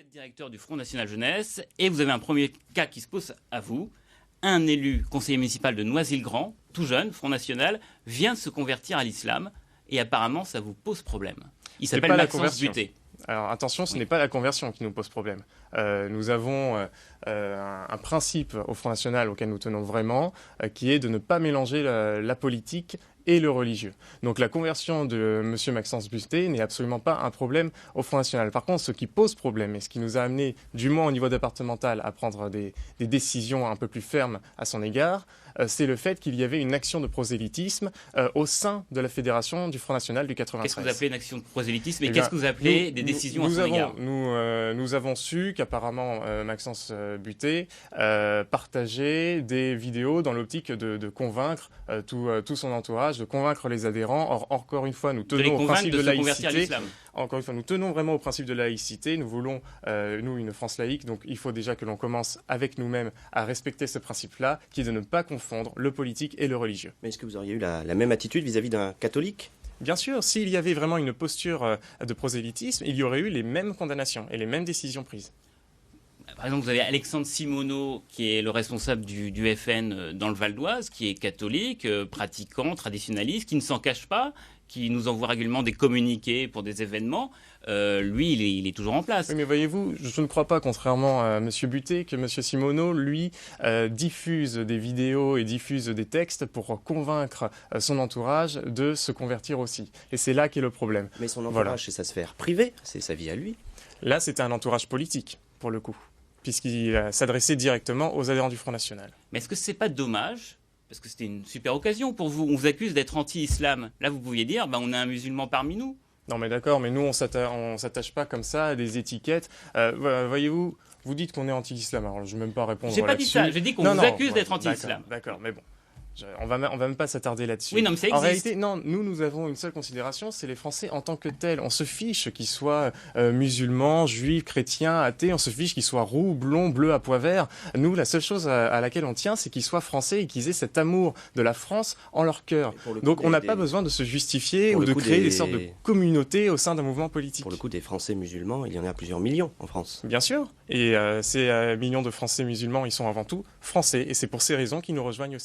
êtes directeur du Front National Jeunesse et vous avez un premier cas qui se pose à vous. Un élu conseiller municipal de Noisy-le-Grand, tout jeune, Front National, vient de se convertir à l'islam et apparemment ça vous pose problème. Il s'appelle Maxence Butté. Alors attention, ce n'est pas la conversion qui nous pose problème. Nous avons un principe au Front National auquel nous tenons vraiment, qui est de ne pas mélanger la politique et le religieux. Donc la conversion de M. Maxence Butté n'est absolument pas un problème au Front National. Par contre, ce qui pose problème et ce qui nous a amené, du moins au niveau départemental, à prendre des décisions un peu plus fermes à son égard, c'est le fait qu'il y avait une action de prosélytisme au sein de la fédération du Front National du 93. Qu'est-ce que vous appelez une action de prosélytisme et qu'est-ce que vous appelez des décisions à son égard? Nous avons su qu'apparemment Maxence Butté partageait des vidéos dans l'optique de convaincre tout son entourage, de convaincre les adhérents. Or, encore une fois, nous tenons au principe de laïcité. Encore une fois, nous tenons vraiment au principe de laïcité. Nous voulons, nous, une France laïque. Donc, il faut déjà que l'on commence avec nous-mêmes à respecter ce principe-là, qui est de ne pas confondre le politique et le religieux. Mais est-ce que vous auriez eu la même attitude vis-à-vis d'un catholique ? Bien sûr, s'il y avait vraiment une posture de prosélytisme, il y aurait eu les mêmes condamnations et les mêmes décisions prises. Par exemple, vous avez Alexandre Simoneau, qui est le responsable du FN dans le Val d'Oise, qui est catholique, pratiquant, traditionnaliste, qui ne s'en cache pas, qui nous envoie régulièrement des communiqués pour des événements. Lui, il est toujours en place. Oui, mais voyez-vous, je ne crois pas, contrairement à M. Butté, que M. Simoneau, lui, diffuse des vidéos et diffuse des textes pour convaincre son entourage de se convertir aussi. Et c'est là qu'est le problème. Mais son entourage, c'est sa sphère privée, c'est sa vie à lui. Là, c'était un entourage politique, pour le coup, puisqu'il s'adressait directement aux adhérents du Front National. Mais est-ce que c'est pas dommage ? Parce que c'était une super occasion pour vous. On vous accuse d'être anti-islam. Là, vous pouviez dire, on a un musulman parmi nous. Non, mais d'accord, mais nous, on s'attache pas comme ça à des étiquettes. Voyez-vous, vous dites qu'on est anti-islam. Alors, je ne vais même pas répondre là-dessus. J'ai pas dit ça. J'ai dit qu'on vous accuse d'être anti-islam. D'accord, mais bon. On va même pas s'attarder là-dessus. Oui, non, mais ça existe. En réalité, non, nous avons une seule considération, c'est les Français en tant que tels. On se fiche qu'ils soient musulmans, juifs, chrétiens, athées, on se fiche qu'ils soient roux, blonds, bleus à pois verts. Nous, la seule chose à laquelle on tient, c'est qu'ils soient français et qu'ils aient cet amour de la France en leur cœur. Donc on n'a pas besoin de se justifier ou de créer des sortes de communautés au sein d'un mouvement politique. Pour le coup, des Français musulmans, il y en a plusieurs millions en France. Bien sûr. Et ces millions de Français musulmans, ils sont avant tout français. Et c'est pour ces raisons qu'ils nous rejoignent aussi.